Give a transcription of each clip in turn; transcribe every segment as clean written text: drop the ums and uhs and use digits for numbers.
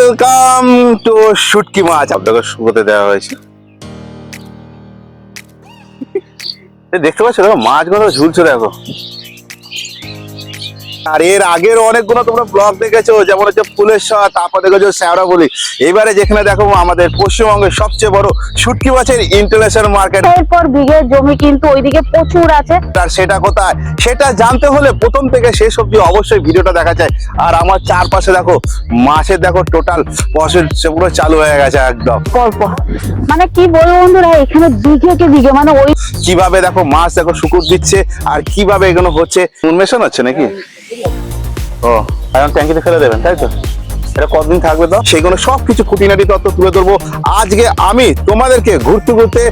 Welcome to শুটকি মাছ। আপনাকে শুকোতে দেওয়া হয়েছে, দেখতে পাচ্ছ দেখো মাছগুলো ঝুলছে দেখো। আর এর আগের অনেকগুলো তোমরা ব্লগ দেখেছো, যেমন হচ্ছে ফুলেশ্বর, তারপর দেখেছো শ্যাওড়াফুলি। এবারে যেখানে দেখো আমাদের পশ্চিমবঙ্গের সবচেয়ে বড় শুটকি মাছের ইন্টারন্যাশনাল মার্কেট। এরপর বিঘের জমি কিন্তু ওইদিকে প্রচুর আছে। আর সেটা কোথায় সেটা জানতে হলে প্রথম থেকে শেষ অবধি অবশ্যই ভিডিওটা দেখা যায়। আর আমার চারপাশে দেখো মাছের দেখো টোটাল প্রসেস পুরো চালু হয়ে গেছে একদম। পরপর মানে কি বলবো বন্ধুরা, এখানে বিঘে কে বিঘে, মানে ওই কিভাবে দেখো মাছ দেখো শুকুর দিচ্ছে আর কিভাবে এগুলো হচ্ছে। উন্মেষণ হচ্ছে নাকি? ও এখন ট্যাঙ্কিতে ফেলে দেবেন তাই তো? এটা কতদিন থাকবে তো? সেগুলো সবকিছু খুঁটিনাটি তথ্য তুলে ধরবো আজকে আমি তোমাদেরকে ঘুরতে ঘুরতে।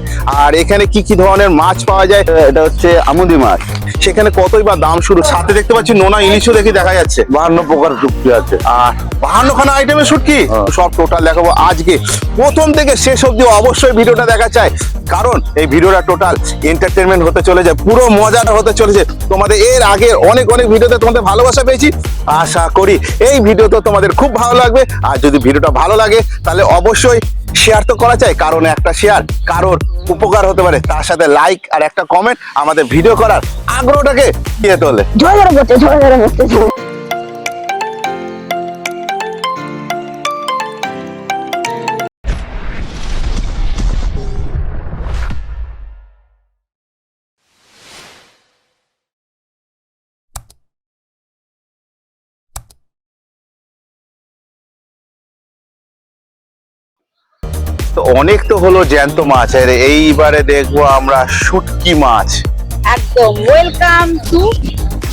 আর এখানে কি কি ধরনের মাছ পাওয়া যায়, এটা হচ্ছে আমুদি মাছ, সেখানে কতই বা দাম শুরু। সাথে দেখতে পাচ্ছি নোনা ইলিশও দেখি দেখা যাচ্ছে। 52 প্রকার শুটকি আছে আর 52খানা আইটেমের শুটকি সব টোটাল দেখাবো আজকে প্রথম থেকে শেষ অবধি। অবশ্যই ভিডিওটা দেখা চাই, কারণ এই ভিডিওটা টোটাল এন্টারটেনমেন্ট হতে চলেছে, পুরো মজাটা হতে চলেছে। তোমাদের এর আগে অনেক ভিডিওতে তোমাদের ভালোবাসা পেয়েছি, আশা করি এই ভিডিওতে তোমাদের খুব ভালো লাগবে। আর যদি ভিডিওটা ভালো লাগে তাহলে অবশ্যই শেয়ার তো করা চাই, কারণ একটা শেয়ার কারোর উপকার হতে পারে। তার সাথে লাইক আর একটা কমেন্ট আমাদের ভিডিও করার আগ্রহটাকে দিয়ে তোলে। ঝরে ঝরে পড়ছে, ঝরে ঝরে পড়ছে। তো অনেক তো হলো জ্যান্ত মাছ, আর এইবারে দেখবো আমরা শুটকি মাছ। একদম ওয়েলকাম টু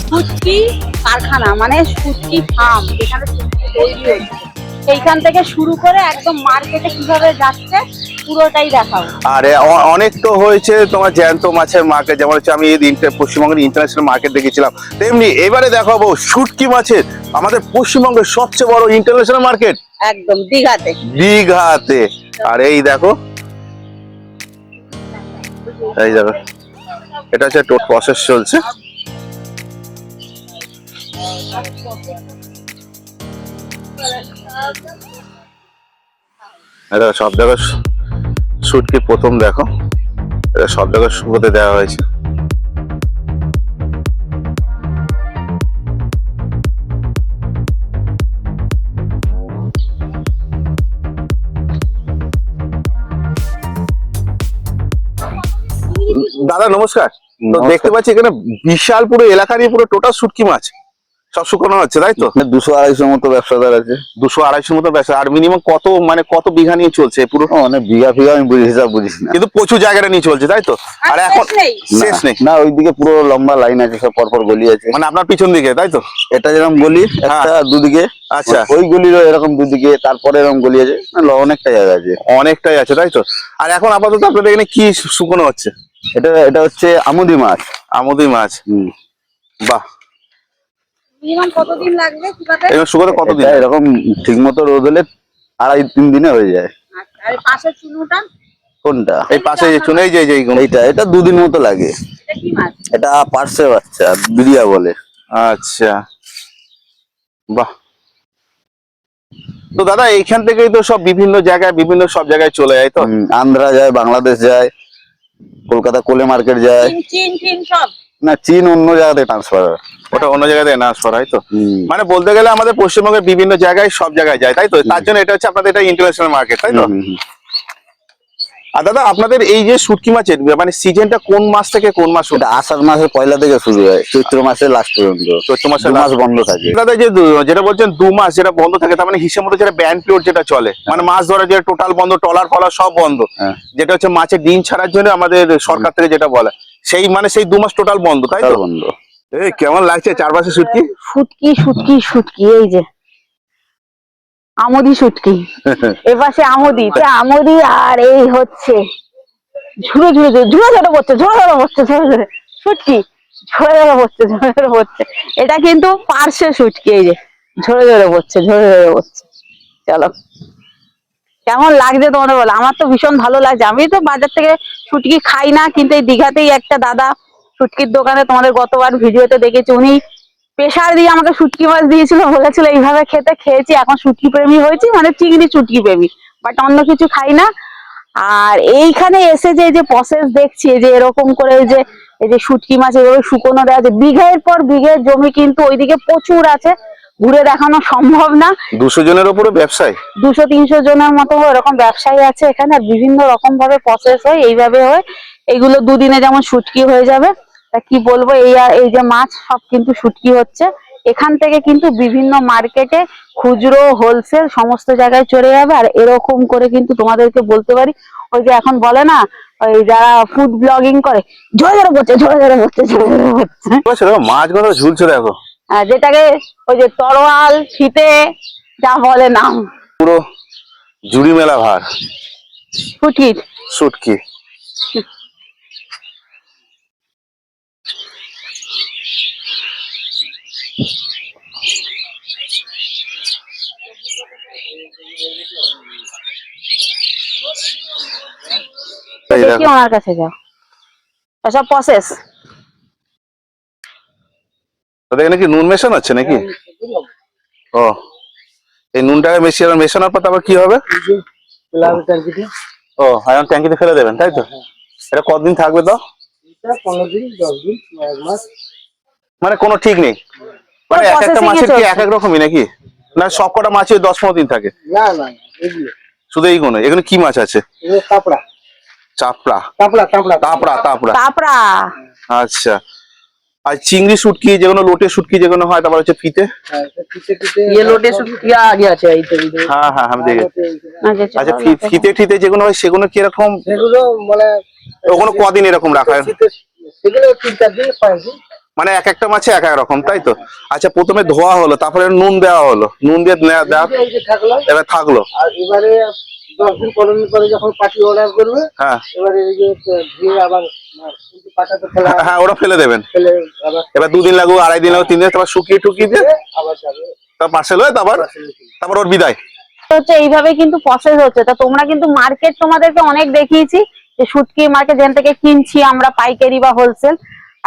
শুটকি কারখানা, মানে শুটকি ফার্ম, যেখানে শুটকি তৈরি হচ্ছে। সেইখান থেকে শুরু করে একদম মার্কেটে কিভাবে যাচ্ছে পুরোটাই দেখাবো। আর অনেক তো হয়েছে তোমার জ্যান্ত মাছের মার্কেট, যেমন হচ্ছে আমি পশ্চিমবঙ্গের ইন্টারন্যাশনাল মার্কেট দেখেছিলাম, তেমনি এবারে দেখাবো শুটকি মাছের আমাদের পশ্চিমবঙ্গের সবচেয়ে বড় ইন্টারন্যাশনাল মার্কেট, একদম দীঘাতে। দীঘাতে। আর এই দেখো, এই দেখো এটা হচ্ছে টোট প্রসেস চলছে। এটা সব জায়গায় শুটকি প্রথম দেখো, এটা সব জায়গায় শুকোতে দেওয়া হয়েছে। দাদা নমস্কার। তো দেখতে পাচ্ছি এখানে বিশাল পুরো এলাকা নিয়ে পুরো টোটাল শুটকি মাছ সব শুকানো হচ্ছে তাই তো? 200-250 মতো ব্যবসাদার আছে। 200-250 মতো ব্যবসা। আর মিনিমাম কত বিঘা নিয়ে চলছে পুরো? অনেক বিঘা ফিঘা আমি হিসাব বুঝিস না, কিন্তু প্রচুর জায়গাটা নিয়ে চলছে তাই তো? আর এখন শেষ নেই না, ওইদিকে পুরো লম্বা লাইন আছে, সব পরপর গলি আছে। মানে আপনার পিছন দিকে তাই তো? এটা যেরকম গলি একটা দুদিকে, আচ্ছা ওই গলিরও এরকম দুদিকে, তারপরে এরকম গলি আছে, অনেকটা জায়গা আছে। অনেকটাই আছে তাই তো? আর এখন আপাতত আপনাদের এখানে কি শুকনো হচ্ছে? এটা হচ্ছে আমুদি মাছ। আমুদি মাছ। বাহ। মিনিমাম কতদিন লাগবে শুকাতে? এবার শুকোতে কতদিন? এরকম ঠিক মতো রোদ হলে 2.5-3 দিনে হয়ে যায়। আচ্ছা, আর পাশে চুনুটা কোনটা? এই পাশে যে চুনে যে এটা 2 দিন মতো লাগে। এটা কি মাছ? এটা পার্সে বাচ্চা, বিরিয়া বলে। আচ্ছা বাহ। তো দাদা এইখান থেকেই তো সব বিভিন্ন জায়গায় সব জায়গায় চলে যায় তো? আন্ধ্রা যায়, বাংলাদেশ যায়, কলকাতা কোলে মার্কেট যায়। চীন সব না, চীন অন্য জায়গাতে ট্রান্সফার হয়। ওটা অন্য জায়গায় ট্রান্সফার হয় তো? মানে বলতে গেলে আমাদের পশ্চিমবঙ্গের বিভিন্ন জায়গায় সব জায়গায় যায় তাই তো? তার জন্য এটা হচ্ছে আপনাদের এটা ইন্টারন্যাশনাল মার্কেট তাই তো? আর দাদা আপনাদের এই যে শুটকি মাছের মানে সিজনটা কোন মাস থেকে কোন মাস? এটা আষাঢ় মাসের পয়লা থেকে শুরু হয়, চৈত্র মাসের লাস্ট পর্যন্ত। চৈত্র মাসে 2 মাস বন্ধ থাকে। দাদা যে যেটা বলছেন 2 মাস যেটা বন্ধ থাকে, তার মানে হিসেব মতো যেটা ব্যান পিরিয়ড যেটা চলে, মানে মাছ ধরা যেটা টোটাল বন্ধ, টলার ফলার সব বন্ধ, যেটা হচ্ছে মাছের ডিম ছাড়ার জন্য আমাদের সরকার থেকে যেটা বলে, সেই মানে সেই 2 মাস টোটাল বন্ধ তাই তো? বন্ধ। এই কেমন লাগছে চারপাশে শুটকি? শুটকি শুটকি শুটকি, এই যে আমুদি শুটকি, এপাশে আমুদি আমুদি, আর এই হচ্ছে ঝুড়ে ঝুড়ে ঝুড়ে ঝুড়ে পড়ছে, ঝুড়ে ঝুড়ে পড়ছে, ঝুড়ে ঝুড়ে শুটকি, ঝুড়ে ঝুড়ে পড়ছে, ঝুড়ে ঝুড়ে পড়ছে। এটা কিন্তু পার্শে শুটকি, এই যে ঝুড়ে ঝুড়ে পড়ছে, ঝুড়ে ঝুড়ে পড়ছে। চলো কেমন লাগছে তোমাদের বলো? আমার তো ভীষণ ভালো লাগছে। আমি তো বাজার থেকে শুটকি খাই না, কিন্তু এই দীঘাতেই একটা দাদা শুটকির দোকানে, তোমাদের গতবার ভিডিওতে দেখেছি, উনি প্রেসার দিয়ে আমাকে শুটকি মাছ দিয়েছিল, বলেছিল এইভাবে খেতে, খেয়েছি, এখন শুটকি প্রেমী হয়েছি, মানে চিংড়ি শুটকি প্রেমী, বাট অন্য কিছু খাই না। আর এইখানে এসে যে এই যে প্রসেস দেখছি, এই যে এরকম করে এই যে শুটকি মাছ এভাবে শুকনো দেওয়া আছে, বিঘের পর বিঘের জমি কিন্তু ওইদিকে প্রচুর আছে, ঘুরে দেখানো সম্ভব না। 200 জনের উপরে ব্যবসায়ী, 200-300 জনের মতো এরকম ব্যবসায়ী আছে এখানে, আর বিভিন্ন রকম ভাবে প্রসেস হয়, এইভাবে হয়। এগুলো দুদিনে যেমন শুটকি হয়ে যাবে। তা কি বলবো, এই যে মাছ সব কিন্তু শুটকি হচ্ছে। এখান থেকে কিন্তু বিভিন্ন মার্কেটে, খুচরো, হোলসেল সমস্ত জায়গায় চলে যাবে। আর এরকম করে কিন্তু তোমাদেরকে বলতে পারি, ওই যে এখন বলে না, ওই যারা ফুড ব্লগিং করে, ঝরে ঝরে পড়ছে, ঝরে ঝরে পড়ছে, ঝরে ঝরে পড়ছে, মাছগুলো ঝুলছে দেখো, যেটাকে ওই যে তরোয়াল, ফিতে যা বলে নাম, পুরো জুড়ি মেলা ভার শুটকির। শুটকি। এই দেখি দেখো, ওনার কাছে যাও, সব প্রসেস। তোদের এখানে কি নুন মেশানো হচ্ছে নাকি? ও, এই নুনটাকে মেশানোর পর তারপর কি হবে? ও, এখন ট্যাঙ্কিতে ফেলে দেবেন, তাই তো? এটা কতদিন থাকবে তো? 15 দিন, 10 দিন, 1 মাস। মানে কোনো ঠিক নেই, মানে এক একটা processing এ মাছের কি চলছে। এক এক রকমই নাকি? না সব কটা মাছই 10-15 দিন থাকে? না না, এগুলো শুধু এইগুলো? এখানে কি মাছ আছে? এগুলো কাপড়া, চাপড়া, কাপড়া, কাপড়া, তাপড়া, তাপড়া। তাপড়া। আচ্ছা, আর চিংড়ি শুটকি যেগুলো, লোটে শুটকি যেগুলো হয়, তারপর হচ্ছে ফিতে। হ্যাঁ, এটা পিছে পিছে লোটে শুটকি আগে আছে এই তো হ্যাঁ হ্যাঁ, আমি দেখেছি। আচ্ছা, আচ্ছা, চলো, ফিতে ঠিতে যেগুলো হয় সেগুলো কিরকম? সেগুলো মানে ওগুলো কদিন এরকম রাখা হয়? সেগুলো 3-4 দিন, 5 দিন। মানে এক একটা মাছে এক এক রকম, তাই তো? আচ্ছা, প্রথমে ধোয়া হলো, তারপরে নুন দেওয়া হলো, নুন দিয়ে দেওয়া, এই যে থাকলো, এবার থাকলো। আর এবারে 10 দিন 15 দিন পরে যখন পাটি অর্ডার করবে, হ্যাঁ এবারে এই যে ধুয়ে আবার কিন্তু পাটাতে ফেলা হ্যাঁ, ওরা ফেলে দেবেন। ফেলে আবার এবার 2 দিন লাগুক, 2.5 দিন লাগুক, 3 দিন, তারপর শুকিয়ে টুকিয়ে দিয়ে আবার যাবে। তারপর পার্সেল হয়ে তারপর ওর বিদায়। হচ্ছে এইভাবে কিন্তু প্রসেস হচ্ছে। তা তোমরা কিন্তু মার্কেট তোমাদেরকে অনেক দেখিয়েছি, যে শুটকি মার্কেট যেখান থেকে কিনছি আমরা, পাইকারি বা হোলসেল,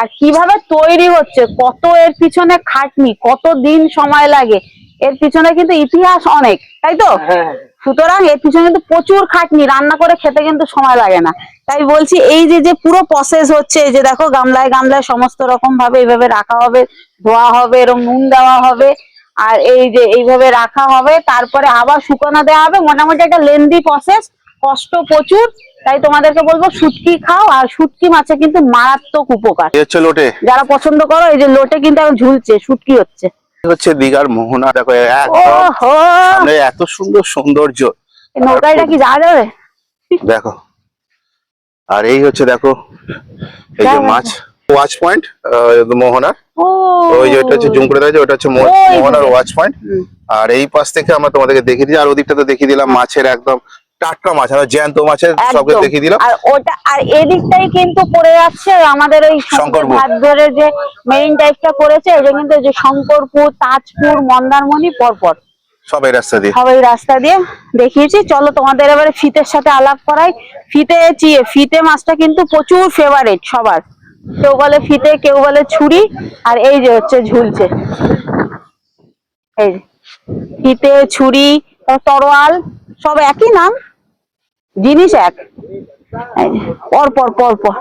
আর কিভাবে তৈরি হচ্ছে, কত এর পিছনে খাটনি, কত দিন সময় লাগে, এর পিছনে কিন্তু ইতিহাস অনেক, তাই তো? হ্যাঁ, সুতরাং এর পিছনে কিন্তু প্রচুর খাটনি, রান্না করে খেতে কিন্তু সময় লাগে না। তাই বলছি, এই যে পুরো প্রসেস হচ্ছে, এই যে দেখো গামলায় গামলায় সমস্ত রকম ভাবে এইভাবে রাখা হবে, ধোয়া হবে, এরকম নুন দেওয়া হবে, আর এই যে এইভাবে রাখা হবে, তারপরে আবার শুকানো দেওয়া হবে। মোটামুটি একটা লেন্দি প্রসেস, কষ্ট প্রচুর। তাই তোমাদেরকে বলবো শুটকি খাও, আর শুটকি মাছে কিন্তু মারাত্মক উপকার। এই হচ্ছে লোটে, যারা পছন্দ করো, এই যে লোটে কিন্তু এখন ঝুলছে, শুটকি হচ্ছে। এই হচ্ছে দীঘার মোহনা, দেখো একদম ওহো, সামনে এত সুন্দর সৌন্দর্য, এই নৌকাটা কি যাওয়া যাবে? দেখো। আর এই হচ্ছে দেখো, এই যে মাছ ওয়াচ পয়েন্ট মোহনার, ও, ওই যে ওটা হচ্ছে জুম করে দেওয়া, ওটা হচ্ছে ওই যে। মোহনার ওয়াচ পয়েন্ট। হুম। আর এই পাশ থেকে আমরা তোমাদেরকে দেখিয়ে দিই, আর ওদিকটা তো দেখিয়ে দিলাম মাছের একদম টাটকা মাছ, আর জ্যান্ত মাছের সবকে একদম। দেখিয়ে দিলাম। আর ওটা, আর এদিকটাই কিন্তু পড়ে যাচ্ছে আমাদের ওই শঙ্করপুর। হাত ধরে যে মেইন টাইপটা করেছে, এটা কিন্তু এই যে শঙ্করপুর, তাজপুর, মন্দারমণি পরপর সব এই রাস্তা দিয়ে। সবাই রাস্তা দিয়ে দেখিয়েছি। চলো তোমাদের এবারে ফিতের সাথে আলাপ করাই। ফিতে মাছটা কিন্তু প্রচুর ফেভারিট সবার, কেউ বলে ফিতে, কেউ বলে ছুরি। আর এই যে হচ্ছে ঝুলছে, এই যে ফিতে, ছুরি, তরোয়াল, সব একই নাম, জিনিস এক। এই যে, পর পর পর পর,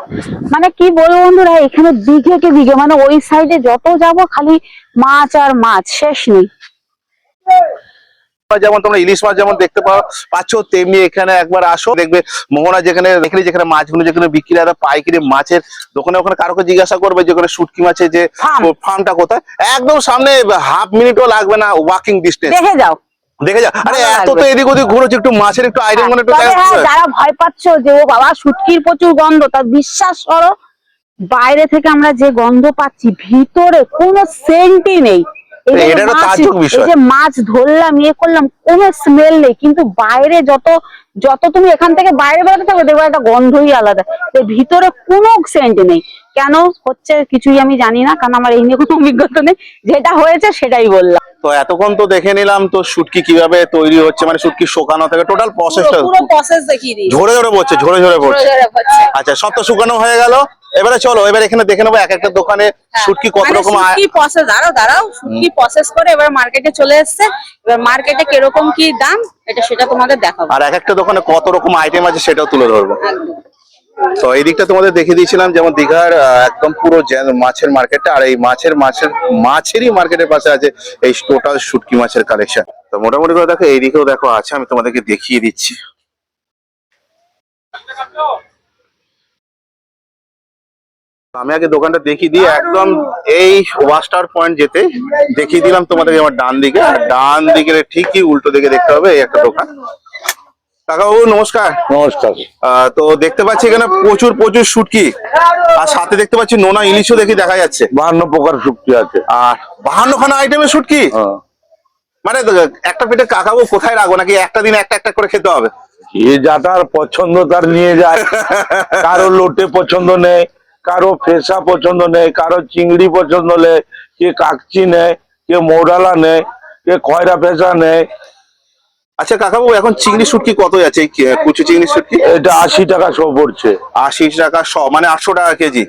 মানে কি বলবো বন্ধুরা, এখানে বিঘে কে বিঘে, মানে ওই সাইডে যত যাব খালি মাছ আর মাছ, শেষ নেই। যেমন তোমরা ইলিশ মাছ যেমন দেখতে পাচ্ছ, তেমনি এখানে একবার আসো, দেখবে মোহনা যেখানে যেখানে মাছগুলো যেখানে বিক্রি হয়, পাইকারি মাছের দোকানে, ওখানে কারোকে জিজ্ঞাসা করবে যেখানে শুটকি মাছের যে ফার্ম। ফার্মটা কোথায়, একদম সামনে, হাফ মিনিটও লাগবে না, ওয়াকিং ডিস্টেন্স। দেখে যাও, দেখে যা, আরে ভালো এত তো লাগবে। এদিক ওদিক ঘুরেছে, একটু মাছের একটু আইডিয়া মানে একটু তবে দেখা হ্যাঁ, যাচ্ছে। যারা ভয় পাচ্ছ যে ও বাবা শুটকির প্রচুর গন্ধ, তার বিশ্বাস করো, বাইরে থেকে আমরা যে গন্ধ পাচ্ছি, ভিতরে কোনো সেন্টই নেই। এই যে এটা একটা তাজ্জব বিষয়। এই যে মাছ ধরলাম, ইয়ে করলাম, কোনো স্মেল নেই, কিন্তু বাইরে যত তুমি এখান থেকে বাইরে বেরোতে থাকবে, দেখবে একটা গন্ধই আলাদা। এর ভিতরে কোনো সেন্ট নেই। কেন হচ্ছে কিছুই আমি জানি না, কারণ আমার এই নিয়ে কোনো অভিজ্ঞতা নেই, যেটা হয়েছে সেটাই বললাম। তো এতক্ষণ তো দেখে নিলাম তো শুটকি কিভাবে তৈরি হচ্ছে, মানে শুটকি শুকানো থেকে টোটাল প্রসেসটা পুরো প্রসেস দেখিয়ে দিই। ঝরে ঝরে পড়ছে, ঝরে ঝরে পড়ছে। আচ্ছা, সব তো শুকানো হয়ে গেল, এবারে চলো এবার এখানে দেখে নেবো এক একটা দোকানে শুটকি কত রকম শুটকি প্রসেস, দাঁড়াও শুটকি প্রসেস করে এবার মার্কেটে চলে এসেছে, এবার মার্কেটে কিরকম কি দাম সেটা তোমাদের দেখাবো, আর এক একটা দোকানে কত রকম আইটেম আছে সেটাও তুলে ধরবো। একদম। তো এই দিকটা তোমাদের দেখিয়ে দিয়েছিলাম, যেমন দীঘার একদম পুরো মাছের মার্কেটটা, আর এই মাছেরই মার্কেটের পাশে আছে এই টোটাল শুটকি মাছের কালেকশন। তো মোটামুটি করে দেখো এইদিকেও দেখো আছে, আমি তোমাদেরকে দেখিয়ে দিচ্ছি। আমি আগে দোকানটা দেখিয়ে দিই, একদম এই ওয়াস্টার পয়েন্ট যেতে দেখিয়ে দিলাম তোমাদেরকে আমার ডান দিকে, আর ডান দিকের ঠিকই উল্টো দিকে দেখতে হবে এই একটা দোকান। কাকাবাবু নমস্কার। নমস্কার। তো দেখতে পাচ্ছি এখানে প্রচুর প্রচুর শুটকি, আর সাথে দেখতে পাচ্ছি নোনা ইলিশও দেখি দেখা যাচ্ছে। 52 প্রকার শুটকি আছে। আর 52খানা আইটেমের শুটকি, মানে একটা পেটে কাকাবু কোথায় রাখবো, নাকি একটা দিনে একটা একটা করে খেতে হবে? যে যাটার পছন্দ তার নিয়ে যায়। কারো লোটে পছন্দ নেই, কারো ফেসা পছন্দ নেই, কারো চিংড়ি পছন্দ নেই, কে কাকচি নেয়, কে মৌরালা নেয়, কে খয়রা ফেসা নেয়। আচ্ছা কাকাবু, এখন চিংড়ি শুটকি কত যাচ্ছে, এই কুচু চিংড়ি শুটকি? এটা 80 টাকা শো পড়ছে। 80 টাকা শ, মানে 800 টাকা কেজি।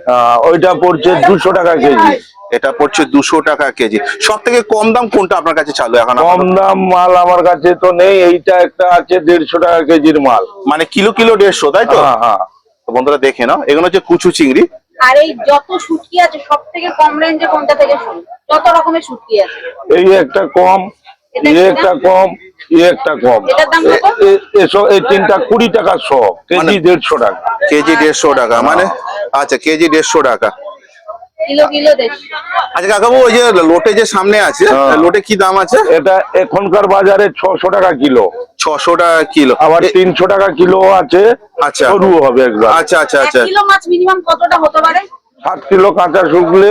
ওইটা পড়ছে 200 টাকা কেজি। এটা পড়ছে 200 টাকা কেজি। সব থেকে কম দাম কোনটা আপনার কাছে চালু এখন? কম দাম মাল আমার কাছে তো নেই, এইটা একটা আছে 150 টাকা কেজির মাল। মানে কিলো 150, তাই তো? হ্যাঁ। তো বন্ধুরা দেখে নাও, এগুলো হচ্ছে কুচু চিংড়ি। আর এই যত শুটকি আছে সব থেকে কম রেঞ্জে কোনটা থেকে শুরু? যত রকমের শুটকি আছে এই একটা কম, এই একটা কম, এই একটা কম। এটার দাম কত? এসব এই তিনটা 20 টাকা শো, কেজি 150 টাকা। কেজি 150 টাকা, মানে আচ্ছা কেজি 150 টাকা। কিলো দেশ। আচ্ছা কাকাবু, ওই যে লোটে যে সামনে আছে, লোটে কি দাম আছে? এটা এখনকার বাজারে 600 টাকা কিলো। 600 টাকা কিলো। আবার 300 টাকা কিলো আছে। আচ্ছা। সরু হবে একবার। আচ্ছা আচ্ছা এক আচ্ছা। কিলো মাছ মিনিমাম কতটা হতে পারে? 7 কিলো কাঁচা শুকলে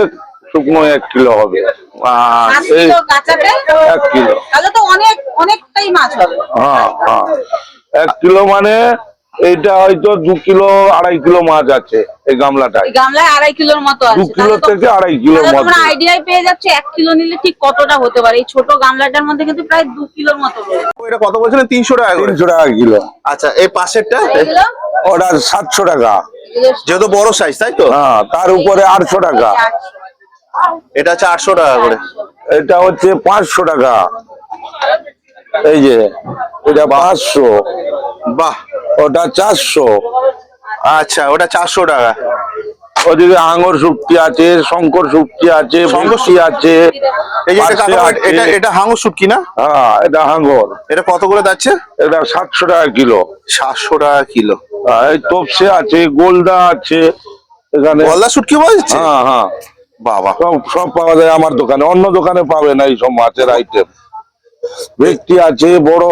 শুকনো 1 কিলো হবে। 7 কিলো কাঁচাতে 1 কিলো। তাহলে তো অনেকটাই মাছ হবে। হ্যাঁ। 1 কিলো মানে এইটা হয়তো 2 কিলো 2.5 কিলো মাছ আছে এই গামলাটায়। এই গামলায় 2.5 কিলোর মতো 2 আছে। কিলো থেকে 2.5 কিলোর তাহলে মতো। তোমরা আইডিয়াই পেয়ে যাচ্ছে 1 কিলো নিলে ঠিক কতটা হতে পারে। এই ছোট গামলাটার মধ্যে কিন্তু প্রায় 2 কিলোর মতো রয়েছে। এটা কত বলছিলেন? 300 টাকা করে? 300 টাকা কিলো। আচ্ছা, এই পাশেরটা এগুলো ওটা 700 টাকা। যেহেতু বড় সাইজ, তাই তো? হ্যাঁ, তার উপরে 800 টাকা। এটা হচ্ছে 800 টাকা করে। এটা হচ্ছে 500 টাকা। এই যে এটা 500। বাহ। ওটা 400। আচ্ছা, ওটা 400 টাকা। ওদিকে আঙুর শুটকি আছে, শঙ্কর শুটকি আছে, ভেটকি আছে। এই যে এটা পার্শে কাকা, আছে। এটা হাঙর শুটকি না? হ্যাঁ, এটা হাঙ্গর। এটা কত করে যাচ্ছে? এটা 700 টাকা কিলো। 700 টাকা কিলো। এই তোপসে আছে, গোলদা আছে এখানে। গলদা শুটকি বলছে? হ্যাঁ। বাবা। সব পাওয়া যায় আমার দোকানে, অন্য দোকানে পাবে না এই সব মাছের আইটেম। ভেটকি আছে, বড়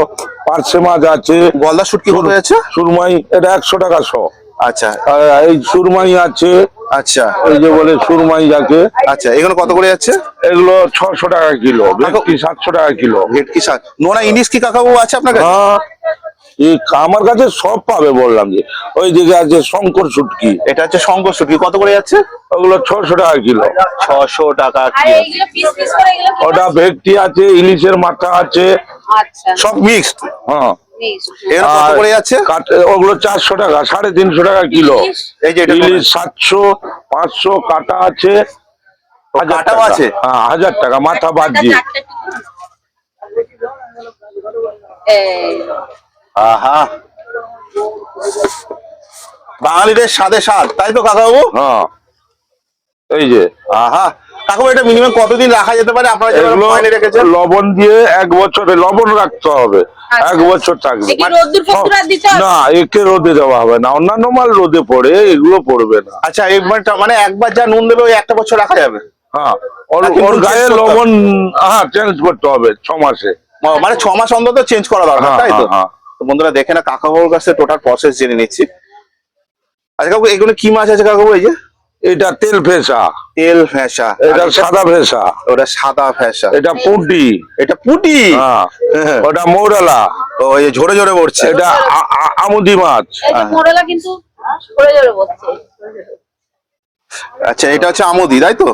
পার্শে মাছ আছে। গলদা শুটকি কত যাচ্ছে? সুরমাই এটা 100 টাকা শো। আচ্ছা আর এই সুরমাই আছে। আচ্ছা এই যে বলে সুরমাই যাকে। আচ্ছা, এগুলো কত করে যাচ্ছে? এগুলো 600 টাকা কিলো। ভেটকি 700 টাকা কিলো। ভেটকি শাক, নোনা ইলিশ কি কাকাবু আছে আপনার কাছে? হ্যাঁ, আমার কাছে সব পাবে, বললাম যে। ওই দিকে আছে শঙ্কর শুটকি। এটা হচ্ছে শঙ্কর শুটকি, কত করে যাচ্ছে? ওগুলো 600 টাকা কিলো। 600 টাকা আর কিলো। এইগুলো পিস করে এগুলো কি? ওটা ভেটকি আছে, ইলিশের মাথা আছে। আচ্ছা, সব মিক্সড। হ্যাঁ। মিক্স। এগুলো কত করে যাচ্ছে? ওগুলো 400 টাকা, 350 টাকা কিলো। এই যে এটা ইলিশ 700, 500, কাটা আছে। ও, 1000 কাটাও টাকা। আছে? হ্যাঁ, 1000 টাকা মাথা বাদ দিয়ে। আহা, বাঙালিদের স্বাদে স্বাদ, তাই তো কাকাবাবু? হ্যাঁ, এই যে আহা, কাকাবু এটা মিনিমাম কতদিন রাখা যেতে পারে? আপনারা যেগুলো এগুলো ফাইনে রেখেছেন? লবণ দিয়ে 1 বছরে লবণ রাখতে হবে। 1 বছর থাকবে। কি রোদ্দুর ফোদ্দুর আর দিতে হবে? না, একে রোদে দেওয়া হবে না। অন্যান্য মাল রোদে পড়ে, এগুলো পড়বে না। আচ্ছা, মানে একবার যা নুন দেবে ওই 1 বছর রাখা যাবে? হ্যাঁ, নাকি ওর নুন গায়ে change করতে হবে? লবণ চেঞ্জ করতে হবে 6 মাসে। মানে 6 মাস অন্তত চেঞ্জ করা দরকার, হ্যাঁ, তাই তো? হ্যাঁ। তো বন্ধুরা দেখে না, কাকাবাবুর কাছে টোটাল প্রসেস জেনে নিচ্ছি। আচ্ছা কাকু, এগুলো কি মাছ আছে কাকাবু? এই যে এটা তেল ফেসা, তেল ফেঁসা, এটা সাদা ফেসা, ওটা সাদা ফেঁসা, এটা পুঁটি, এটা পুঁটি, হ্যাঁ, হ্যাঁ। ওটা মৌরালা, ও, এই যে ঝরে ঝরে পড়ছে। এটা আমুদি মাছ। এই যে মোড়লা কিন্তু জোরে বলছে। আচ্ছা, এটা হচ্ছে আমুদি, তাই তো?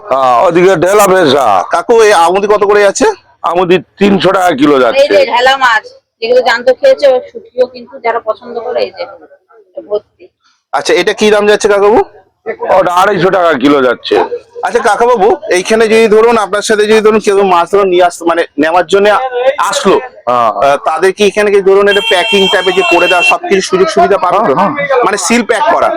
ওদিকে ঢেলা ফেসা। কাকু, এই আমুদি কত করে যাচ্ছে? আমুদি 300 টাকা কিলো এই যাচ্ছে। যে ঢেলা মাছ যেগুলো জ্যান্ত খেয়েছে শুটকিও কিন্তু যারা পছন্দ করে এই যে ভর্তি। আচ্ছা এটা কি দাম যাচ্ছে কাকাবু? ওটা 250 টাকা কিলো যাচ্ছে। আচ্ছা কাকাবাবু, এইখানে যদি ধরুন আপনার সাথে যদি ধরুন কেউ মাছ ধরুন নিয়ে আসতো মানে নেওয়ার জন্য আসলো, হ্যাঁ। তাদের কি এখানে কি ধরুন এটা প্যাকিং টাইপে যে করে দেওয়া সবকিছু সুযোগ সুবিধা পাবে তো? মানে সিল প্যাক করা?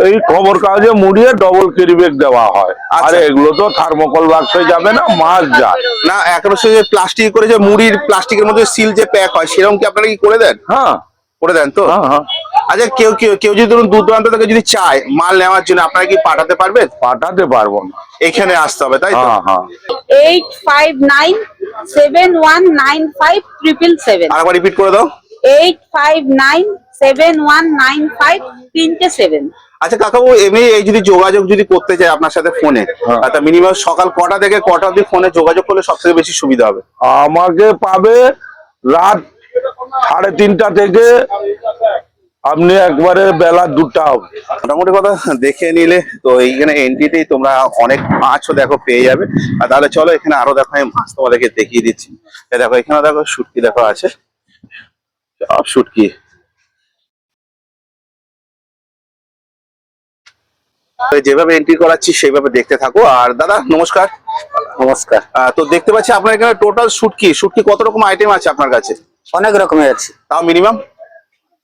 এই খবর কাগজে মুড়িয়ে ডবল ক্যারি ব্যাগ দেওয়া হয়। আচ্ছা। আরে এগুলো তো থার্মোকল বাক্সে যাবে না, মাছ যায়। না এখন সে যে প্লাস্টিক করে যে মুড়ির প্লাস্টিকের মধ্যে সিল যে প্যাক হয় সেরকম কি আপনারা কি করে দেন? হ্যাঁ করে দেন তো? হ্যাঁ হ্যাঁ, আচ্ছা কেউ কেউ কেউ যদি ধরুন দূর দূরান্ত থেকে যদি চায় মাল নেওয়ার জন্য আপনারা কি পাঠাতে পারবেন? পাঠাতে পারবো না। এখানে আসতে হবে তাই তো? হ্যাঁ হ্যাঁ। 8597195777 আরেকবার রিপিট করে দাও। 8597195377। আচ্ছা কাকাবু, এমনি এই যদি যোগাযোগ যদি করতে চাই আপনার সাথে ফোনে, হ্যাঁ। তা মিনিমাম সকাল কটা থেকে কটা অবধি ফোনে যোগাযোগ করলে সব থেকে বেশি সুবিধা হবে? আমাকে পাবে রাত 3:30 থেকে আপনি একবারে বেলা 2টা হবে। মোটামুটি কথা দেখে নিলে তো এইখানে এন্ট্রিতেই তোমরা অনেক মাছও দেখো পেয়ে যাবে। আর তাহলে চলো এখানে আরো দেখো আমি মাছ তোমাদেরকে দেখিয়ে দিচ্ছি। এই দেখো এখানে দেখো শুটকি দেখো আছে, সব শুটকি। যেভাবে এন্ট্রি করাচ্ছি সেইভাবে দেখতে থাকো। আর দাদা নমস্কার। নমস্কার। তো দেখতে পাচ্ছি আপনার এখানে টোটাল শুটকি শুটকি কত রকম আইটেম আছে আপনার কাছে? অনেক রকমের আছে, তাও মিনিমাম?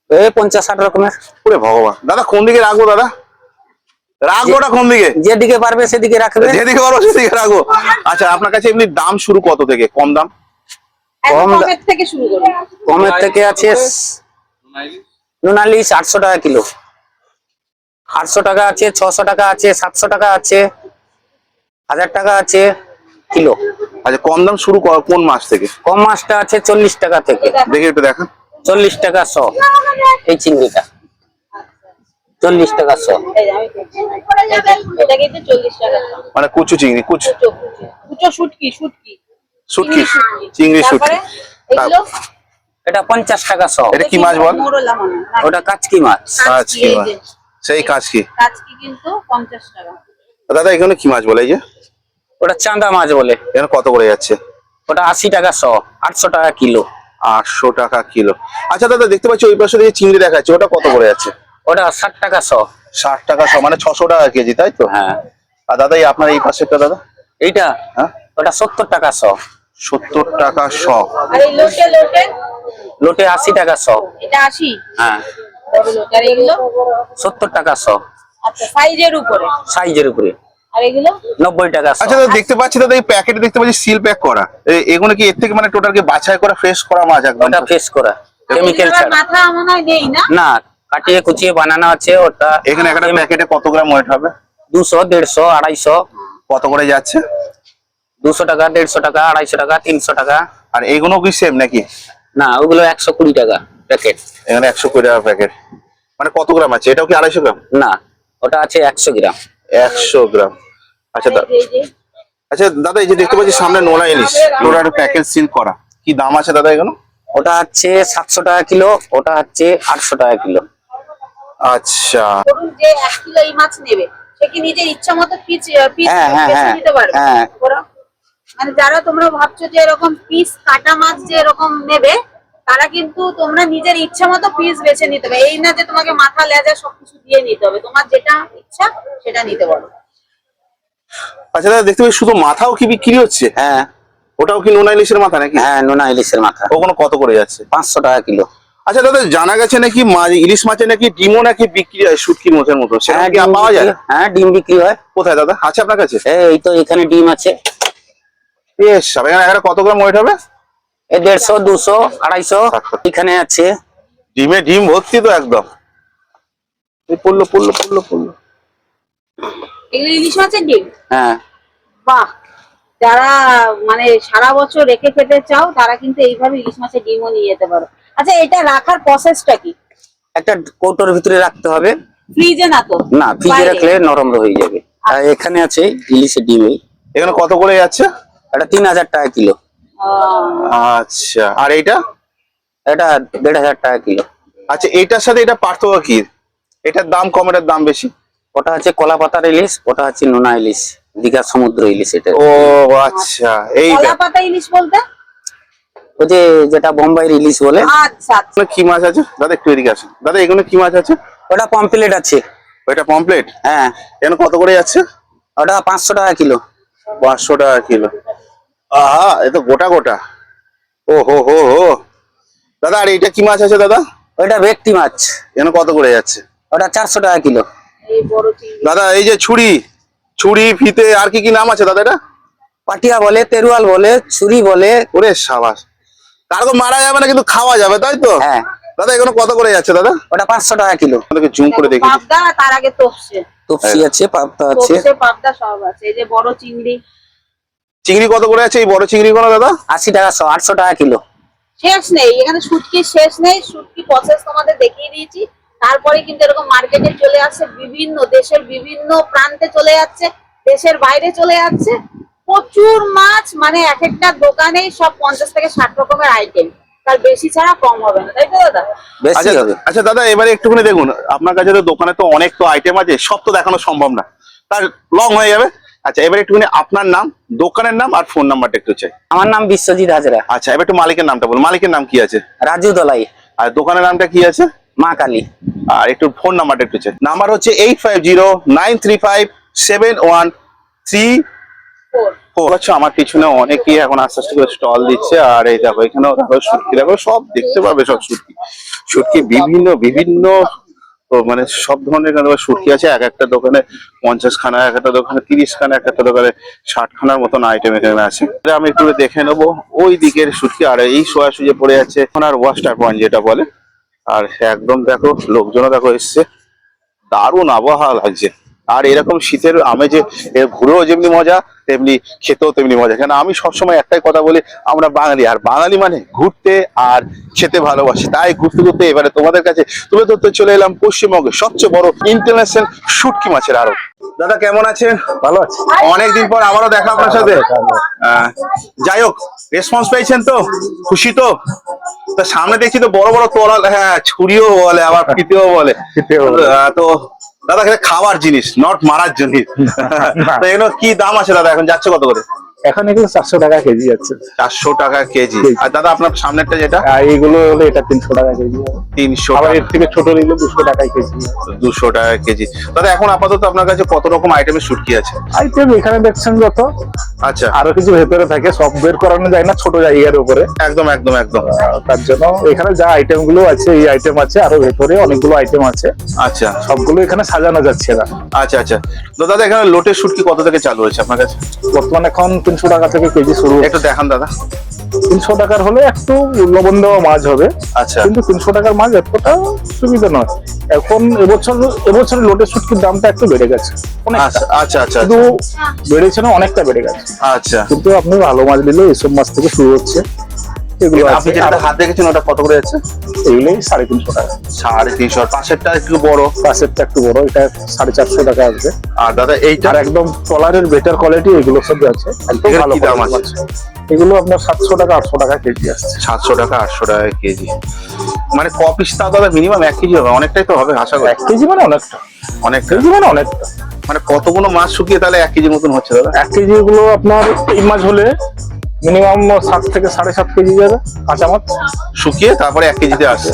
এই 50-60 রকমের। ওরে ভগবান, দাদা কোন দিকে রাখবো? দাদা রাখবোটা কোন দিকে? যেদিকে পারবে সেদিকে রাখবে। যেদিকে পারবো সেদিকে রাখবো। আচ্ছা আপনার কাছে এমনি দাম শুরু কত থেকে? কম দাম? কম কমের থেকে শুরু করুন। কমের থেকে আছে নুনালিশ 800 টাকা কিলো, 800 টাকা আছে, 600 টাকা আছে, 700 টাকা আছে, 1000 টাকা আছে কিলো। আচ্ছা কম দাম শুরু কোন মাছ থেকে? কম মাছটা আছে 40 টাকা থেকে, দেখে একটু দেখান। 40 টাকা 100। এই চিংড়িটা 40 টাকা 100। এটা কিন্তু 40 টাকা। মানে কুচু চিংড়ি, কুচু কুচো শুটকি শুটকি শুটকি, চিংড়ি শুটকি। তারপরে এগুলো এটা 50 টাকা 100। এটা কি মাছ বল? মোরলা মনে হয়। ওটা কাচকি মাছ। কাঁচকি এই মাছ, যে, সেই কাঁচকি। কাচকি কিন্তু 50 টাকা। দাদা এখানে কি মাছ বলে? এই যে ওটা চাঁদা মাছ বলে। এখানে কত করে যাচ্ছে? ওটা 80 টাকা 100, 800 টাকা কিলো। 800 টাকা কিলো। আচ্ছা দাদা দেখতে পাচ্ছি ওই পাশে দিয়ে চিংড়ি দেখাচ্ছে, ওটা কত করে যাচ্ছে? ওটা 60 টাকা 100। 60 টাকা মানে 600 টাকা কেজি তাই তো? হ্যাঁ। আর দাদা এই আপনার এই পাশেরটা দাদা? এইটা হ্যাঁ ওটা 70 টাকা 100। 70 টাকা 100। আর এই লোটে লোটে লোটে 80 টাকা 100। এটা 80। হ্যাঁ। বড় লোটে। আর এগুলো 70 টাকা 100 আচ্ছা সাইজের উপরে। সাইজের উপরে। আর এগুলো 90 টাকা 100। আচ্ছা দাদা দেখতে পাচ্ছি দাদা এই প্যাকেটে দেখতে পাচ্ছি সিল প্যাক করা, এগুলো কি এর থেকে মানে টোটাল কি বাছাই করা ফ্রেশ করা মাছ একদম? ওটা ফ্রেশ করা, কেমিক্যাল এগুলোর ছাড়া। মাথা মনে হয় নেই না? না, কাটিয়ে কুচিয়ে বানানো আছে ওটা। এখানে একটা প্যাকেটে কত গ্রাম ওয়েট হবে? 200, 150, 250। কত করে যাচ্ছে? 200 টাকা, 150 টাকা, 250 টাকা, 300 টাকা। আর এগুলো কি সেম নাকি? না, ওগুলো 120 টাকা প্যাকেট। এখানে 120 টাকা প্যাকেট। মানে কত গ্রাম আছে? এটাও কি 250 গ্রাম? না, ওটা আছে 100 গ্রাম। 100 গ্রাম। আচ্ছা এই যে আচ্ছা দাদা এই যে দেখতে পাচ্ছি সামনে নোনা ইলিশ, নোনার প্যাকেট সিল করা, কি দাম আছে দাদা এগুলো? ওটা হচ্ছে 700 টাকা কিলো, ওটা হচ্ছে 800 টাকা কিলো। আচ্ছা ধরুন যে 1 কিলো এই মাছ নেবে সে কি নিজের ইচ্ছা মতো পিস হ্যাঁ, হ্যাঁ, বেছে হ্যাঁ, নিতে পারবে? হ্যাঁ। ওরা মানে যারা তোমরা ভাবছো যে এরকম পিস কাটা মাছ যে এরকম নেবে তারা কিন্তু তোমরা নিজের ইচ্ছা মতো পিস বেছে নিতে হবে। এই না যে তোমাকে মাথা লেজা সবকিছু দিয়ে নিতে হবে, তোমার যেটা ইচ্ছা সেটা নিতে পারো। আচ্ছা দাদা দেখতে পাচ্ছি শুধু মাথাও কি বিক্রি হচ্ছে? হ্যাঁ ওটাও কি নোনা ইলিশের মাথা নাকি? হ্যাঁ, নোনা ইলিশের মাথা ওগুলো কত করে যাচ্ছে? 500 টাকা কিলো। আচ্ছা দাদা জানা গেছে নাকি ইলিশ মাছে নাকি ডিমও নাকি বিক্রি হয় শুটকি মাছের মতো, সেটা হ্যাঁ, কি ডিম পাওয়া যায়? বিক্রি- হ্যাঁ, ডিম বিক্রি হয়। কোথায় দাদা আছে আপনার কাছে? এই তো এখানে ডিম আছে। বেশ, এখানে কত গ্রাম ওয়েট হবে? এই 150, 200, 250 এখানে আছে। ডিম ভর্তি তো একদম। এই পড়লো পড়লো পড়লো পড়লো। এগুলো ইলিশ মাছের ডিম? হ্যাঁ। বাহ, যারা মানে সারা বছর রেখে খেতে চাও তারা কিন্তু এইভাবে ইলিশ মাছের ডিমও নিয়ে যেতে পারো। আচ্ছা এটা রাখার প্রসেসটা কি? একটা কৌটোর ভিতরে রাখতে হবে। ফ্রিজে না তো? না, ফ্রিজে বাইরে? রাখলে নরম হয়ে যাবে। আর এখানে আছে ইলিশের ডিম। এখানে কত করে যাচ্ছে? এটা 3000 টাকা কিলো। আচ্ছা আর এইটা? এটা 1500 টাকা কিলো। আচ্ছা এইটার সাথে এটা পার্থক্য কি? এটার দাম কম এটার দাম বেশি? ওটা হচ্ছে কলা পাতার ইলিশ, ওটা হচ্ছে নোনা ইলিশ। দীঘার সমুদ্র ইলিশ এটা। ও আচ্ছা, এই কলা পাতা ইলিশ বলতে ওই যে যেটা বোম্বাই ইলিশ বলে। আচ্ছা আচ্ছা। এগুলো কি মাছ আছে দাদা, একটু এদিকে আসুন দাদা, এগুলো কি মাছ আছে? ওটা পমপ্লেট আছে। ওইটা পমপ্লেট? হ্যাঁ, এখানে কত করে যাচ্ছে? ওটা 500 টাকা কিলো। 500 টাকা কিলো। আহা, এ তো গোটা গোটা। ও হো হো হো দাদা, আর এটা কি মাছ আছে দাদা? ওইটা ভেটকি মাছ, এখানে কত করে যাচ্ছে? ওটা 400 টাকা কিলো। এই বড় চিংড়ি দাদা এই যে ছুরি, ছুরি ফিতে আর কি কি নাম আছে দাদা এটা? পাটিয়া বলে, তেরুয়াল বলে, ছুরি বলে। ওরে সাবাস, কারো মারা যাবে না কিন্তু খাওয়া যাবে, তাই তো? হ্যাঁ, দাদা এখানে কত করে যাচ্ছে দাদা? ওটা 500 টাকা কিলো। আমাদেরকে জুম করে দেখি। পাবদা, তার আগে তোপসে তপসি আছে, পাবদা আছে। তোপসে পাবদা সব আছে। এই যে বড় চিংড়ি চিংড়ি কত করে আছে এই বড় চিংড়ি গুলো দাদা? 80 টাকা 800 টাকা কিলো। শেষ নেই এখানে, শুটকির শেষ নেই। শুটকি প্রসেস তোমাদের দেখিয়ে দিয়েছি। তারপরে কিন্তু এরকম মার্কেটে চলে আসছে, বিভিন্ন দেশের বিভিন্ন প্রান্তে চলে যাচ্ছে, দেশের বাইরে চলে যাচ্ছে। প্রচুর মাছ, মানে এক একটা দোকানেই সব 50 থেকে 60 রকমের আইটেম, তার বেশি ছাড়া কম হবে না, তাই তো দাদা? বেশি আচ্ছা হবে। আচ্ছা দাদা, এবারে একটুখানি দেখুন, আপনার কাছে তো দোকানে তো অনেক তো আইটেম আছে, সব তো দেখানো সম্ভব না, তার লং হয়ে যাবে। আচ্ছা এবারে একটুখানি আপনার নাম, দোকানের নাম আর ফোন নাম্বারটা একটু চাই। আমার নাম বিশ্বজিৎ হাজরা। আচ্ছা এবার একটু মালিকের নামটা বলুন, মালিকের নাম কি আছে? রাজু দলাই, আর দোকানের নামটা কি আছে? মা কালী। আর একটু ফোন নাম্বারটা একটু চাই। নাম্বার হচ্ছে 8509357134। আচ্ছা, আমার পিছনে অনেকেই এখন আস্তে আস্তে করে স্টল দিচ্ছে, আর এই দেখো এখানেও দেখো শুটকি, দেখো সব দেখতে পাবে, সব শুটকি, শুটকি বিভিন্ন বিভিন্ন মানে সব ধরনের এখানে শুটকি আছে। এক একটা দোকানে 50 খানা, এক একটা দোকানে 30 খানা, এক একটা দোকানে 60 খানার মতন আইটেম এখানে আছে। আমি একটু দেখে নেবো ওই দিকের শুটকি। আর এই সোয়াশুজে পড়ে যাচ্ছে এখন আর ওয়াস্টার পয়েন্ট যেটা বলে। আর একদম দেখো লোকজনও দেখো এসছে, দারুণ আবহাওয়া লাগছে। আর এরকম শীতের আমেজে ঘুরেও যেমনি মজা, তেমনি খেতেও তেমনি মজা। কেন আমি সবসময় একটাই কথা বলি, আমরা বাঙালি, আর বাঙালি মানে ঘুরতে আর খেতে ভালোবাসি। তাই ঘুরতে ঘুরতে এবারে তোমাদের কাছে তুলে ধরতে চলে এলাম পশ্চিমবঙ্গের সবচেয়ে বড় ইন্টারন্যাশনাল শুটকি মাছের আড়ত। দাদা কেমন আছেন? ভালো আছে। অনেকদিন পর আবারও দেখা আপনার সাথে। যাই হোক, রেসপন্স পেয়েছেন তো? খুশি তো? তা সামনে দেখছি তো বড় বড় তরাল, হ্যাঁ ছুরিও বলে আবার ফিতেও বলে। তো দাদা এখানে খাওয়ার জিনিস, নট মারার জিনিস। তো এগুলো কি দাম আছে দাদা, এখন যাচ্ছে কত করে? এখন এগুলো 400 টাকা কেজি যাচ্ছে। 400 টাকা কেজি। আর দাদা আপনার সামনেরটা যেটা? আর এইগুলো হলো এটা 300 টাকা কেজি। 300 আবার টাকা। এর থেকে ছোট নিলে 200 টাকায় কেজি। 200 টাকা কেজি। দাদা এখন আপাতত আপনার কাছে কত রকম আইটেমের শুটকি আছে? আইটেম এখানে দেখছেন যত, আচ্ছা, আরো কিছু ভেতরে থাকে, সব বের করানো যায় না ছোট জায়গার উপরে। একদম একদম একদম। তার জন্য এখানে যা আইটেম গুলো আছে, এই আইটেম আছে, আরো ভেতরে অনেকগুলো আইটেম আছে, আচ্ছা সবগুলো এখানে সাজানো যাচ্ছে না। আচ্ছা আচ্ছা। তো দাদা এখানে লোটের শুটকি কত থেকে চালু হয়েছে আপনার কাছে? বর্তমানে এখন 300 টাকা থেকে কেজি শুরু। একটু দেখান দাদা। 300 টাকার হলে একটু লবণ দেওয়া মাছ হবে, আচ্ছা কিন্তু 300 টাকার মাছ এতটা সুবিধা নয়। এখন এবছর লোটের শুটকির দামটা একটু বেড়ে গেছে অনেকটা। আচ্ছা আচ্ছা আচ্ছা শুধু বেড়েছে না, অনেকটা বেড়ে গেছে। আচ্ছা। কিন্তু আপনি ভালো মাছ নিলে এইসব মাছ থেকে শুরু হচ্ছে। এগুলো আপনি আছে, যেটা হাত দেখেছেন ওটা কত করে যাচ্ছে? এগুলোই 350 টাকা। 350। আর পাশেরটা একটু বড়, পাশেরটা একটু বড়, এটা 450 টাকা আসবে। আর দাদা এইটা? আর একদম ট্রলারের বেটার কোয়ালিটি এগুলো সব আছে, একদম এগুলো ভালো কি দাম quality আছে? মাছ। এগুলো আপনার 700 টাকা 800 টাকা কেজি আসছে। 700 টাকা 800 টাকা কেজি। মানে ক পিস তাও দাদা মিনিমাম 1 কেজি হবে? অনেকটাই তো হবে আশা করি। 1 কেজি মানে অনেকটা, অনেকটা। কেজি মানে অনেকটা। মানে কতগুলো মাছ শুকিয়ে তাহলে 1 কেজির মতন হচ্ছে দাদা? 1 কেজি এগুলো আপনার এই মাছ হলে মিনিমাম 7 থেকে 7.5 কেজি যাবে কাঁচা মাছ শুকিয়ে তারপরে 1 কেজিতে আসছে।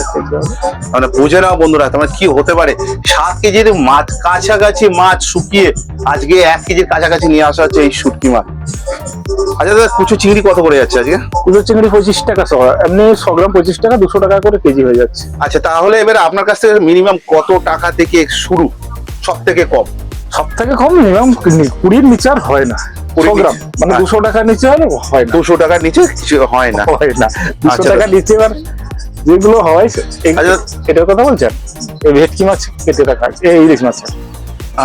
মানে বুঝে নাও বন্ধুরা, তোমার কি হতে পারে 7 কেজির মাছ, কাছাকাছি মাছ শুকিয়ে আজকে 1 কেজির কাছাকাছি নিয়ে আসা হচ্ছে এই শুটকি মাছ। আচ্ছা দাদা, কুচো চিংড়ি কত করে যাচ্ছে আজকে? কুচো চিংড়ি 25 টাকা সহ, এমনি 100 গ্রাম 25 টাকা, 200 টাকা করে কেজি হয়ে যাচ্ছে। আচ্ছা, তাহলে এবারে আপনার কাছ থেকে মিনিমাম কত টাকা থেকে শুরু, সব থেকে কম? সব থেকে কম মিনিমাম 20-র নিচে আর হয় না। 100 গ্রাম মানে 200 টাকার নিচে হলে হয় না। 200 টাকার নিচে কিছু হয় না। হয় না, 200 আচ্ছা, টাকার নিচে আর যেগুলো হয় আচ্ছা। এটার কথা বলছেন? এই ভেটকি মাছ কেটে রাখা আছে, এই ইলিশ মাছ।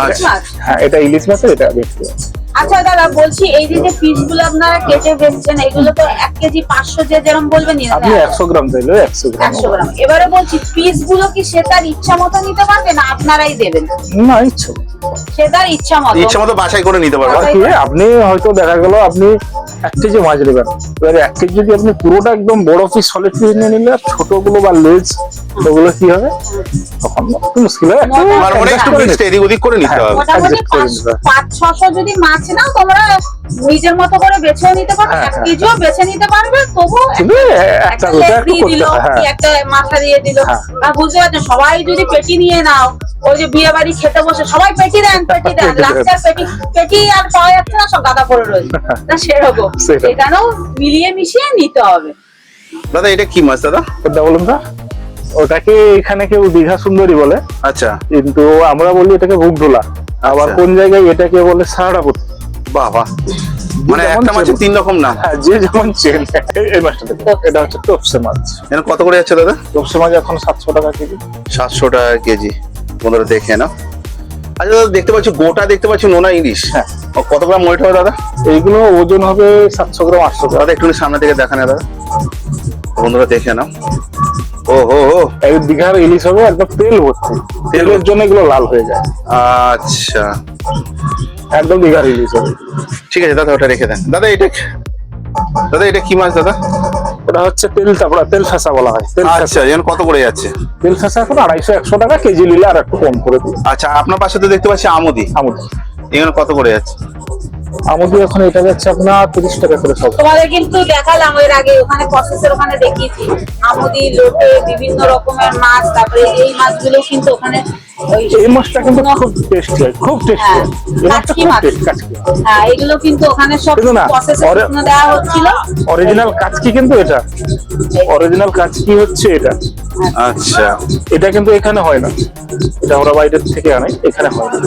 আচ্ছা হ্যাঁ, এটা ইলিশ মাছ, এটা ভেটকি মাছ। আচ্ছা দাদা বলছি, এই যে পিস গুলো আপনারা কেটে বেচছেন, এগুলো তো 1 কেজি 500 যে যেরকম বলবেন আপনি 100 গ্রাম চাইলে 100 গ্রাম 100 গ্রাম। এবারে বলছি পিস গুলো কি সে তার ইচ্ছা মতো নিতে পারবে, না আপনারাই দেবেন? না, ইচ্ছা সে তার ইচ্ছা মতো। ইচ্ছা মতো বাছাই করে নিতে পারবো। কি আপনি হয়তো দেখা গেল আপনি 1 কেজি মাছ নেবেন, এবারে 1 কেজি যদি আপনি পুরোটা একদম বড় পিস সলিড পিস নিয়ে নিলে, ছোট গুলো বা লেজ ওগুলো কি হবে তখন একটু মুশকিল হয়, একটু মানে অনেক একটু mixed এদিক ওদিক করে নিতে হবে। মোটামুটি adjust করে নিতে হবে। 500-600 যদি মাছ নাও তোমরা নিজের মতো করে বেছেও নিতে পারবে, হ্যাঁ, 1 কেজিও বেছে নিতে পারবে, তবু কিন্তু একটা একটা দুটো leg একটু দিয়ে করতে দিল, হয়, কি হ্যাঁ। একটা মাথা দিয়ে দিল। হ্যাঁ। আর বুঝতে পারছো সবাই যদি পেটি নিয়ে নাও, ওই যে বিয়ে বাড়ি খেতে বসে সবাই পেটি দেন পেটি দেন, পেটি দেন। লাস্টে আর পেটি আর পাওয়া যাচ্ছে না, সব গাদা পড়ে রয়েছে। না সেরকম সেরকম। এখানেও মিলিয়ে মিশিয়ে নিতে হবে। দাদা এটা কি মাছ দাদা? কোনটা বলুন তো? ওটাকে এখানে কেউ দীঘা সুন্দরী বলে, আচ্ছা, কিন্তু আমরা বলি এটাকে ভুগঢোলা। আবার আচ্ছা। কোন জায়গায় এটাকে বলে সারাপুত। বাহ বাহ, মানে যেমন একটা মাছের চেন। 3 রকম নাম। হ্যাঁ, যে যেমন চেন। এই মাছটা দেখুন, এটা হচ্ছে টপসে মাছ। এখানে কত করে যাচ্ছে দাদা? টপসে মাছ এখন 700 টাকা কেজি। 700 টাকা কেজি। বন্ধুরা দেখে নাও। আচ্ছা দাদা, দেখতে পাচ্ছি গোটা, দেখতে পাচ্ছি নোনা ইলিশ। হ্যাঁ। ও কত গ্রাম ওয়েট হবে দাদা? এইগুলো ওজন হবে 700 গ্রাম 800 গ্রাম। দাদা একটু সামনে থেকে দেখা না দাদা, বন্ধুরা দেখে নাও। ও হো হো, এই দীঘার ইলিশ হবে একদম তেল ভর্তি, তেলের জন্য এগুলো লাল হয়ে যায়। আচ্ছা একদম দীঘার ইলিশ হবে। ঠিক আছে দাদা, ওটা রেখে দেন। দাদা এটা, দাদা এটা কি মাছ দাদা? ওটা হচ্ছে তেল চাপড়া, তেল ফেসা বলা হয়। তেল আচ্ছা, ফেসা, এখন কত করে যাচ্ছে? তেল ফেসা এখন 250-100 টাকা কেজি, নিলে আর একটু কম করে দিই। আচ্ছা, আপনার পাশে তো দেখতে পাচ্ছি আমুদি, আমুদি এখানে কত করে যাচ্ছে? আমুদি এখন এটা যাচ্ছে আপনার 30 টাকা করে সব। তোমাদের কিন্তু দেখালাম এর আগে, ওখানে প্রসেসের ওখানে দেখিয়েছি আমুদি, লোটে, বিভিন্ন রকমের মাছ। তারপরে এই মাছগুলো কিন্তু ওখানে ওই এই মাছটা কিন্তু খুব টেস্টি হয়, খুব টেস্টি হ্যাঁ, হয়। এই মাছটা কাচকি খুব মাছ। টেস্টি, কাচকি। হ্যাঁ, এগুলো কিন্তু ওখানে সব কিন্তু না, প্রসেসে ওরে- শুকনো দেওয়া হচ্ছিল। অরিজিনাল কাচকি কিন্তু এটা, অরিজিনাল কাচকি হচ্ছে এটা। আচ্ছা এটা কিন্তু এখানে হয় না, এটা ওরা বাইরের থেকে আনে, এখানে হয় না।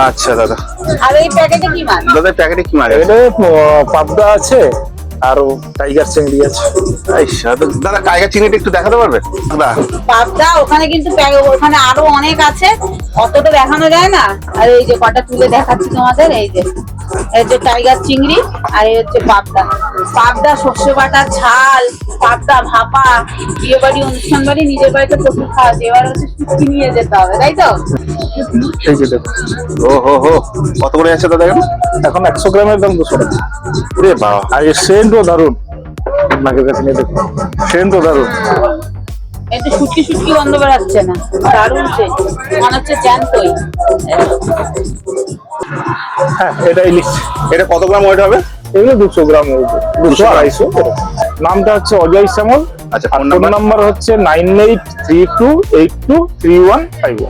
আচ্ছা দাদা, আর এই প্যাকেটে কি মাছ? দাদা প্যাকেটে কি মাছ আছে? এটা পাবদা আছে আর টাইগার চিংড়ি আছে। আচ্ছা দাদা, টাইগার চিংড়িটা একটু দেখাতে পারবে দাদা? পাবদা ওখানে কিন্তু ওখানে আরো অনেক আছে, অতটা দেখানো যায় না। আর এই যে কটা তুলে দেখাচ্ছি তোমাদের, এই যে টাইগার চিংড়ি, আর এই হচ্ছে পাবদা। পাবদা সর্ষে বাটা ঝাল, পাবদা ভাপা, বিয়ে বাড়ি অনুষ্ঠান বাড়ি নিজের বাড়িতে প্রচুর খাওয়া যায়। এবার হচ্ছে শুটকি নিয়ে যেতে হবে, তাই তো? এই যে দেখুন, ও হো হো, কত করে যাচ্ছে দাদা এখন? এখন 100 গ্রামের দাম 200 টাকা। ওরে বাবা, আর এই সেন্টও দারুণ, নাকের কাছে নিয়ে দেখুন, সেন্টও দারুণ। একটু শুটকি শুটকি গন্ধ বেড়াচ্ছে না, দারুণ সেন্ট, মনে হচ্ছে জ্যান্তই। হ্যাঁ, এটা ইলিশ। এটা কত গ্রাম ওয়েট হবে? এগুলো 200 গ্রাম, 200-250। নামটা হচ্ছে অজয় শ্যামল। আচ্ছা, আর ফোন ফোন নাম্বার? নাম্বার হচ্ছে 9832823151।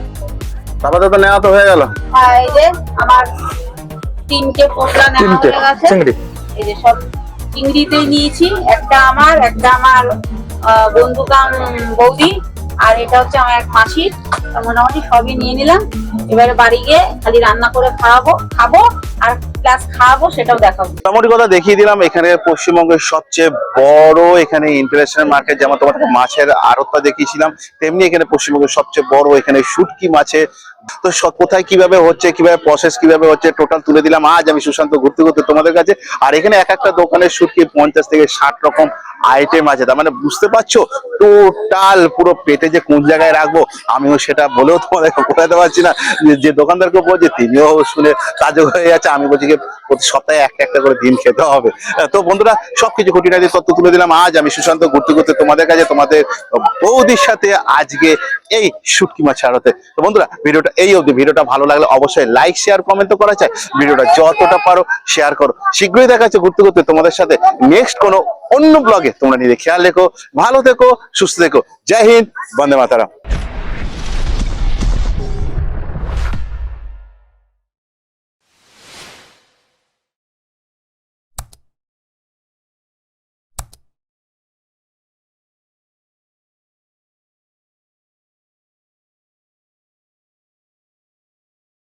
দাদা দাদা নেওয়া তো হয়ে গেল। হ্যাঁ, এই যে আমার 3টে পোটলা নেওয়া 3টে হয়ে গেছে। চিংড়ি। এই যে সব চিংড়িতেই নিয়েছি, একটা আমার, একটা আমার বন্ধু কাম বৌদি, আর এটা হচ্ছে আমার এক মাসির। মোটামুটি সবই নিয়ে নিলাম। এবারে বাড়ি গিয়ে খালি রান্না করে খাবো আর প্লাস খাওয়াবো, সেটাও দেখাবো। মোটামুটি কথা দেখিয়ে দিলাম। এখানে পশ্চিমবঙ্গের সবচেয়ে বড় এখানে ইন্টারন্যাশনাল মার্কেট, যেমন তোমাদের মাছের আড়তটা দেখিয়েছিলাম, তেমনি এখানে পশ্চিমবঙ্গের সবচেয়ে বড় এখানে শুটকি মাছের তো কোথায় কিভাবে হচ্ছে, কিভাবে প্রসেস কিভাবে হচ্ছে, টোটাল তুলে দিলাম আজ আমি সুশান্ত ঘুরতে ঘুরতে তোমাদের কাছে। আর এখানে এক একটা দোকানের শুটকি 50 থেকে 60 রকম আইটেম আছে। তার মানে বুঝতে পারছো টোটাল পুরো পেটে যে কোন জায়গায় রাখবো আমিও সেটা বলেও তোমাদেরকে বোঝাতে পারছি না। যে দোকানদারকে বলছে তিনিও শুনে কাজও হয়ে যাচ্ছে, আমি বলছি যে প্রতি সপ্তাহে একটা করে দিন খেতে হবে। তো বন্ধুরা, সবকিছু খুঁটিনাটি তথ্য তুলে দিলাম আজ আমি সুশান্ত ঘুরতে ঘুরতে তোমাদের কাছে, তোমাদের বৌদির সাথে আজকে এই শুটকি মাছ আড়তে। তো বন্ধুরা, ভিডিওটা এই অবধি। ভিডিওটা ভালো লাগলে অবশ্যই লাইক শেয়ার কমেন্ট তো করা চাই। ভিডিওটা যতটা পারো শেয়ার করো। শীঘ্রই দেখা যাচ্ছে ঘুরতে ঘুরতে তোমাদের সাথে নেক্সট কোনো অন্য ব্লগে। তোমরা নিজে খেয়াল রেখো, ভালো থেকো, সুস্থ থেকো। জয় হিন্দ, বন্দে মাতারাম।